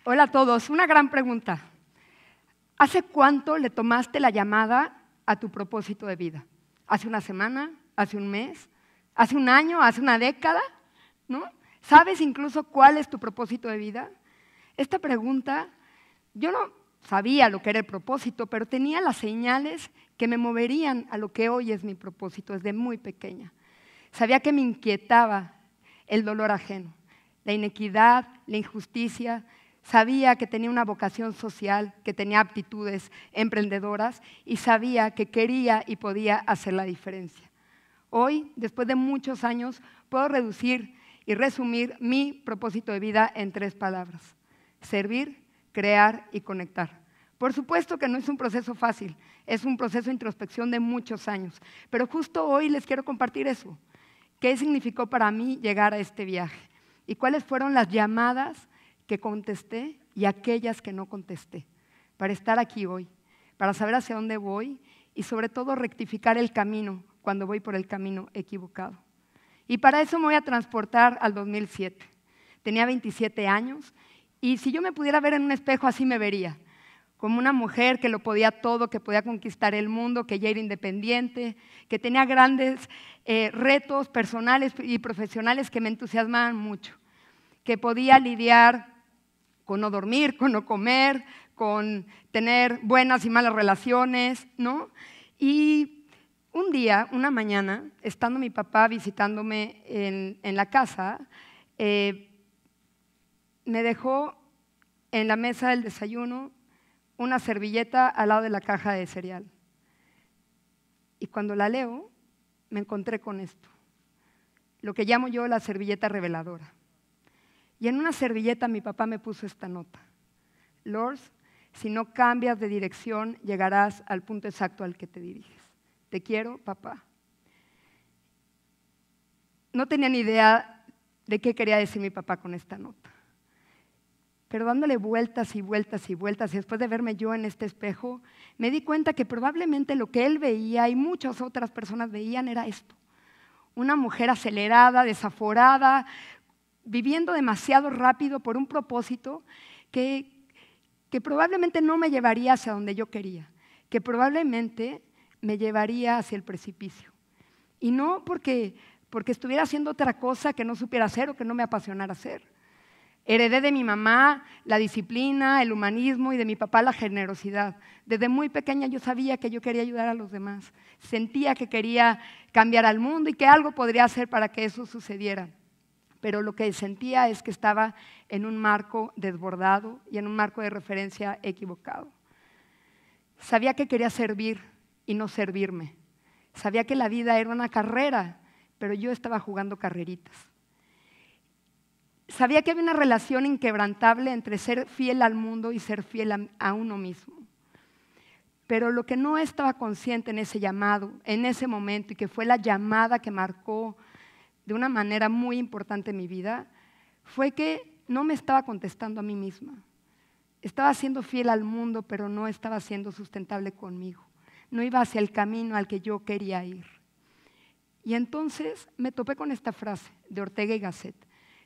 Hola a todos, una gran pregunta. ¿Hace cuánto le tomaste la llamada a tu propósito de vida? ¿Hace una semana? ¿Hace un mes? ¿Hace un año? ¿Hace una década? ¿No? ¿Sabes incluso cuál es tu propósito de vida? Esta pregunta, yo no sabía lo que era el propósito, pero tenía las señales que me moverían a lo que hoy es mi propósito desde muy pequeña. Sabía que me inquietaba el dolor ajeno, la inequidad, la injusticia. Sabía que tenía una vocación social, que tenía aptitudes emprendedoras y sabía que quería y podía hacer la diferencia. Hoy, después de muchos años, puedo reducir y resumir mi propósito de vida en 3 palabras: servir, crear y conectar. Por supuesto que no es un proceso fácil, es un proceso de introspección de muchos años, pero justo hoy les quiero compartir eso. ¿Qué significó para mí llegar a este viaje? ¿Y cuáles fueron las llamadas que contesté y aquellas que no contesté? Para estar aquí hoy, para saber hacia dónde voy y sobre todo rectificar el camino cuando voy por el camino equivocado. Y para eso me voy a transportar al 2007. Tenía 27 años y si yo me pudiera ver en un espejo así me vería. Como una mujer que lo podía todo, que podía conquistar el mundo, que ya era independiente, que tenía grandes retos personales y profesionales que me entusiasmaban mucho, que podía lidiar con no dormir, con no comer, con tener buenas y malas relaciones, ¿no? Y un día, una mañana, estando mi papá visitándome en la casa, me dejó en la mesa del desayuno una servilleta al lado de la caja de cereal. Y cuando la leo, me encontré con esto, lo que llamo yo la servilleta reveladora. Y en una servilleta mi papá me puso esta nota: Lors, si no cambias de dirección, llegarás al punto exacto al que te diriges. Te quiero, papá. No tenía ni idea de qué quería decir mi papá con esta nota. Pero dándole vueltas y vueltas y vueltas, y después de verme yo en este espejo, me di cuenta que probablemente lo que él veía y muchas otras personas veían era esto: una mujer acelerada, desaforada, viviendo demasiado rápido por un propósito que probablemente no me llevaría hacia donde yo quería, que probablemente me llevaría hacia el precipicio. Y no porque estuviera haciendo otra cosa que no supiera hacer o que no me apasionara hacer. Heredé de mi mamá la disciplina, el humanismo y de mi papá la generosidad. Desde muy pequeña yo sabía que yo quería ayudar a los demás. Sentía que quería cambiar al mundo y que algo podría hacer para que eso sucediera. Pero lo que sentía es que estaba en un marco desbordado y en un marco de referencia equivocado. Sabía que quería servir y no servirme. Sabía que la vida era una carrera, pero yo estaba jugando carreritas. Sabía que había una relación inquebrantable entre ser fiel al mundo y ser fiel a uno mismo. Pero lo que no estaba consciente en ese llamado, en ese momento, y que fue la llamada que marcó de una manera muy importante en mi vida, fue que no me estaba contestando a mí misma. Estaba siendo fiel al mundo, pero no estaba siendo sustentable conmigo. No iba hacia el camino al que yo quería ir. Y entonces me topé con esta frase de Ortega y Gasset,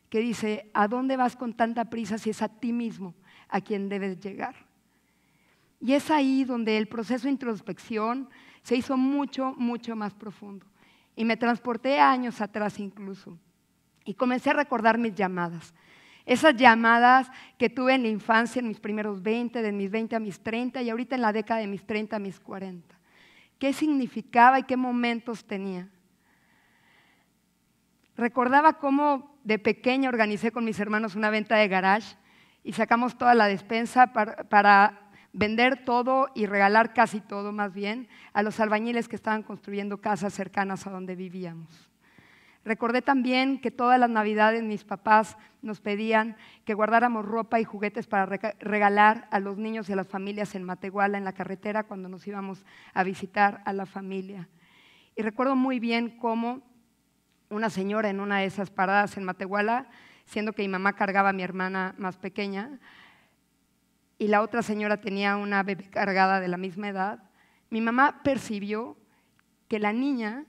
que dice: ¿a dónde vas con tanta prisa si es a ti mismo a quien debes llegar? Y es ahí donde el proceso de introspección se hizo mucho, mucho más profundo. Y me transporté años atrás incluso. Y comencé a recordar mis llamadas. Esas llamadas que tuve en la infancia, en mis primeros 20, de mis 20 a mis 30, y ahorita en la década de mis 30 a mis 40. ¿Qué significaba y qué momentos tenía? Recordaba cómo de pequeña organicé con mis hermanos una venta de garage y sacamos toda la despensa para vender todo y regalar casi todo, más bien, a los albañiles que estaban construyendo casas cercanas a donde vivíamos. Recordé también que todas las navidades mis papás nos pedían que guardáramos ropa y juguetes para regalar a los niños y a las familias en Matehuala, en la carretera, cuando nos íbamos a visitar a la familia. Y recuerdo muy bien cómo una señora en una de esas paradas en Matehuala, siendo que mi mamá cargaba a mi hermana más pequeña y la otra señora tenía una bebé cargada de la misma edad, mi mamá percibió que la niña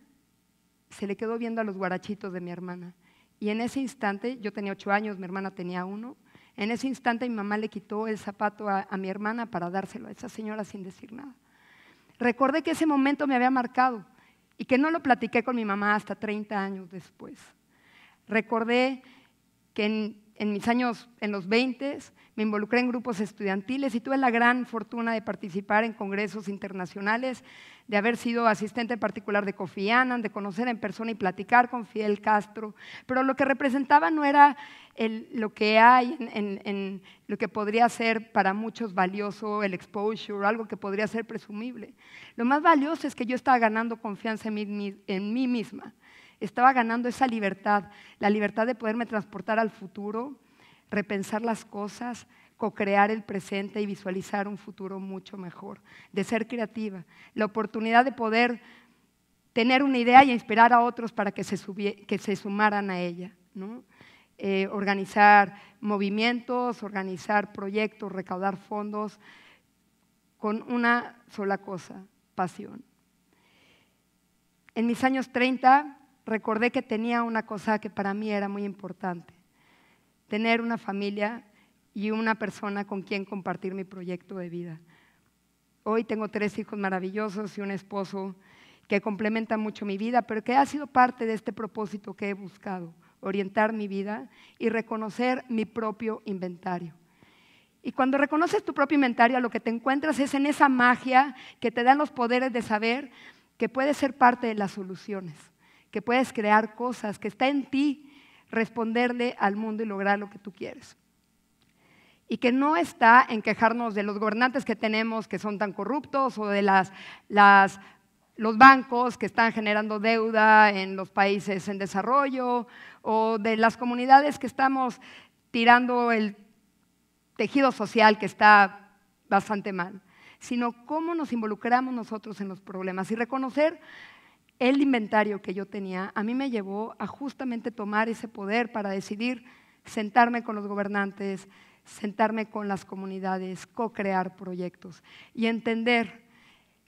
se le quedó viendo a los guarachitos de mi hermana. Y en ese instante, yo tenía 8 años, mi hermana tenía 1, En ese instante mi mamá le quitó el zapato a mi hermana para dárselo a esa señora sin decir nada. Recordé que ese momento me había marcado y que no lo platiqué con mi mamá hasta 30 años después. Recordé que en mis años, en los 20, me involucré en grupos estudiantiles y tuve la gran fortuna de participar en congresos internacionales, de haber sido asistente particular de Kofi Annan, de conocer en persona y platicar con Fidel Castro, pero lo que representaba no era lo que hay en lo que podría ser para muchos valioso, el exposure, algo que podría ser presumible. Lo más valioso es que yo estaba ganando confianza en mí misma. Estaba ganando esa libertad, la libertad de poderme transportar al futuro, repensar las cosas, co-crear el presente y visualizar un futuro mucho mejor, de ser creativa, la oportunidad de poder tener una idea y inspirar a otros para que se sumaran a ella, ¿no? Organizar movimientos, organizar proyectos, recaudar fondos con una sola cosa, pasión. En mis años 30 recordé que tenía una cosa que para mí era muy importante, tener una familia y una persona con quien compartir mi proyecto de vida. Hoy tengo 3 hijos maravillosos y un esposo que complementa mucho mi vida, pero que ha sido parte de este propósito que he buscado, orientar mi vida y reconocer mi propio inventario. Y cuando reconoces tu propio inventario, lo que te encuentras es en esa magia que te dan los poderes de saber que puedes ser parte de las soluciones, que puedes crear cosas, que está en ti responderle al mundo y lograr lo que tú quieres. Y que no está en quejarnos de los gobernantes que tenemos que son tan corruptos o de los bancos que están generando deuda en los países en desarrollo o de las comunidades que estamos tirando el tejido social que está bastante mal, sino cómo nos involucramos nosotros en los problemas y reconocer el inventario que yo tenía a mí me llevó a justamente tomar ese poder para decidir sentarme con los gobernantes, sentarme con las comunidades, co-crear proyectos y entender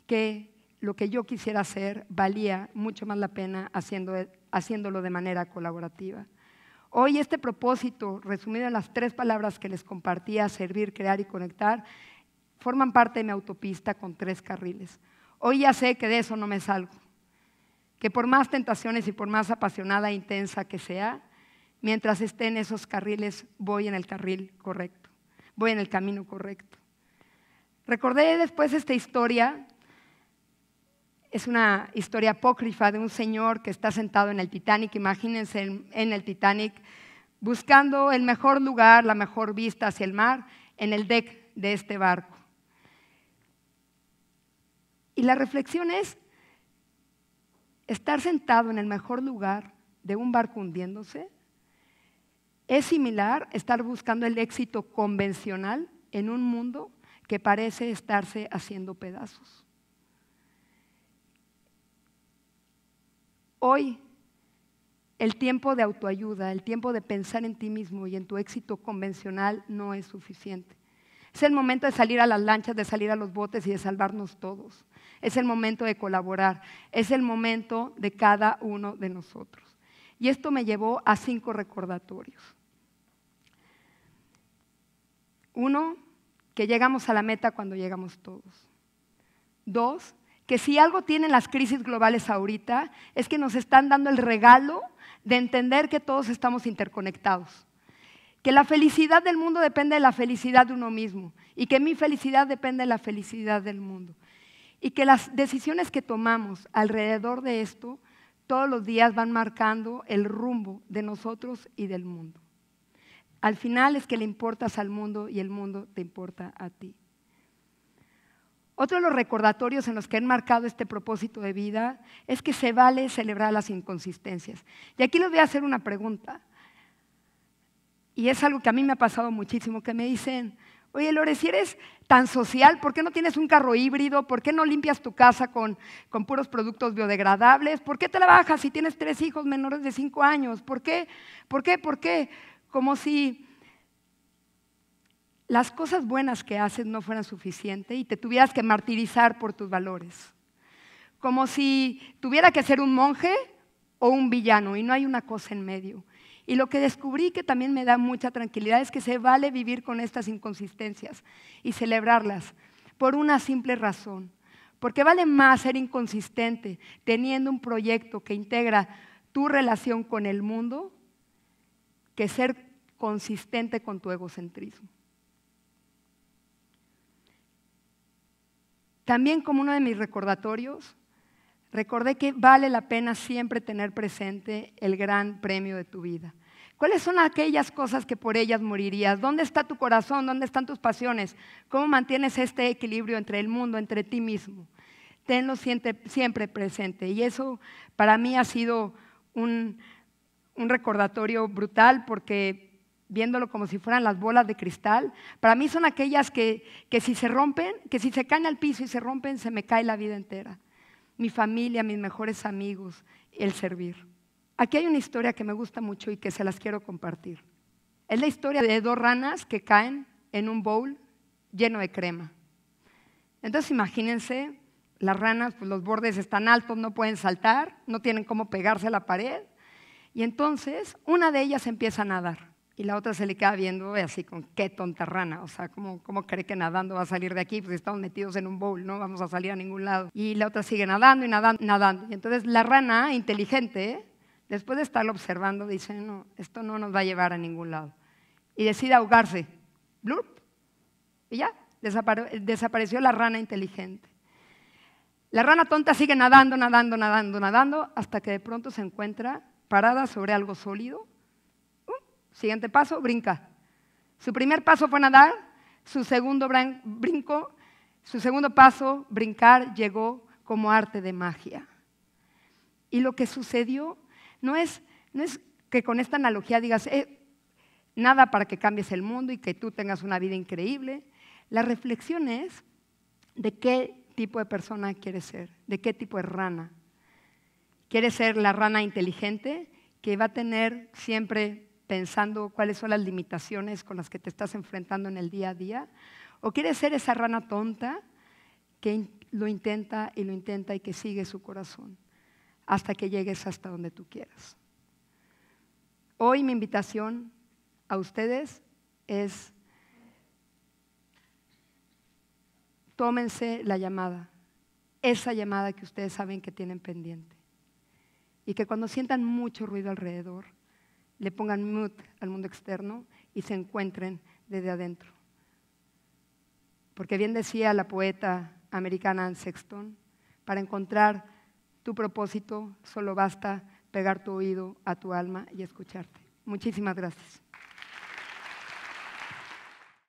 que lo que yo quisiera hacer valía mucho más la pena haciéndolo de manera colaborativa. Hoy este propósito, resumido en las 3 palabras que les compartía, servir, crear y conectar, forman parte de mi autopista con 3 carriles. Hoy ya sé que de eso no me salgo, que por más tentaciones y por más apasionada e intensa que sea, mientras esté en esos carriles, voy en el carril correcto, voy en el camino correcto. Recordé después esta historia, es una historia apócrifa de un señor que está sentado en el Titanic, imagínense en el Titanic, buscando el mejor lugar, la mejor vista hacia el mar, en el deck de este barco. Y la reflexión es, estar sentado en el mejor lugar de un barco hundiéndose es similar a estar buscando el éxito convencional en un mundo que parece estarse haciendo pedazos. Hoy, el tiempo de autoayuda, el tiempo de pensar en ti mismo y en tu éxito convencional no es suficiente. Es el momento de salir a las lanchas, de salir a los botes y de salvarnos todos. Es el momento de colaborar, es el momento de cada uno de nosotros. Y esto me llevó a 5 recordatorios. 1, que llegamos a la meta cuando llegamos todos. 2, que si algo tienen las crisis globales ahorita es que nos están dando el regalo de entender que todos estamos interconectados. Que la felicidad del mundo depende de la felicidad de uno mismo y que mi felicidad depende de la felicidad del mundo. Y que las decisiones que tomamos alrededor de esto todos los días van marcando el rumbo de nosotros y del mundo. Al final es que le importas al mundo y el mundo te importa a ti. Otro de los recordatorios en los que han marcado este propósito de vida es que se vale celebrar las inconsistencias. Y aquí les voy a hacer una pregunta. Y es algo que a mí me ha pasado muchísimo, que me dicen, oye Lore, si eres tan social, ¿por qué no tienes un carro híbrido? ¿Por qué no limpias tu casa con puros productos biodegradables? ¿Por qué te la bajas si tienes 3 hijos menores de 5 años? ¿Por qué? ¿Por qué? ¿Por qué? Como si las cosas buenas que haces no fueran suficientes y te tuvieras que martirizar por tus valores. Como si tuviera que ser un monje o un villano y no hay una cosa en medio. Y lo que descubrí que también me da mucha tranquilidad es que se vale vivir con estas inconsistencias y celebrarlas por una simple razón. Porque vale más ser inconsistente teniendo un proyecto que integra tu relación con el mundo que ser consistente con tu egocentrismo. También, como uno de mis recordatorios, recordé que vale la pena siempre tener presente el gran premio de tu vida. ¿Cuáles son aquellas cosas que por ellas morirías? ¿Dónde está tu corazón? ¿Dónde están tus pasiones? ¿Cómo mantienes este equilibrio entre el mundo, entre ti mismo? Tenlo siempre presente. Y eso para mí ha sido un recordatorio brutal, porque viéndolo como si fueran las bolas de cristal, para mí son aquellas que si se rompen, que si se caen al piso y se rompen, se me cae la vida entera. Mi familia, mis mejores amigos, el servir. Aquí hay una historia que me gusta mucho y que se las quiero compartir. Es la historia de 2 ranas que caen en un bowl lleno de crema. Entonces imagínense, las ranas, pues los bordes están altos, no pueden saltar, no tienen cómo pegarse a la pared. Y entonces una de ellas empieza a nadar y la otra se le queda viendo así con qué tonta rana, o sea, ¿cómo cree que nadando va a salir de aquí? Pues estamos metidos en un bowl, no vamos a salir a ningún lado. Y la otra sigue nadando y nadando, nadando. Y entonces la rana, inteligente, después de estarlo observando, dice, no, esto no nos va a llevar a ningún lado. Y decide ahogarse. ¡Blurp! Y ya, desapareció la rana inteligente. La rana tonta sigue nadando, nadando, nadando, nadando, hasta que de pronto se encuentra parada sobre algo sólido. Siguiente paso, brinca. Su primer paso fue nadar, su segundo paso, brincar, llegó como arte de magia. Y lo que sucedió no es que con esta analogía digas, nada para que cambies el mundo y que tú tengas una vida increíble. La reflexión es de qué tipo de persona quieres ser, de qué tipo de rana. ¿Quieres ser la rana inteligente que va a tener siempre pensando cuáles son las limitaciones con las que te estás enfrentando en el día a día? ¿O quieres ser esa rana tonta que lo intenta y lo intenta y que sigue su corazón hasta que llegues hasta donde tú quieras? Hoy mi invitación a ustedes es: tómense la llamada, esa llamada que ustedes saben que tienen pendiente. Y que cuando sientan mucho ruido alrededor, le pongan mute al mundo externo y se encuentren desde adentro. Porque bien decía la poeta americana Anne Sexton, para encontrar tu propósito solo basta pegar tu oído a tu alma y escucharte. Muchísimas gracias.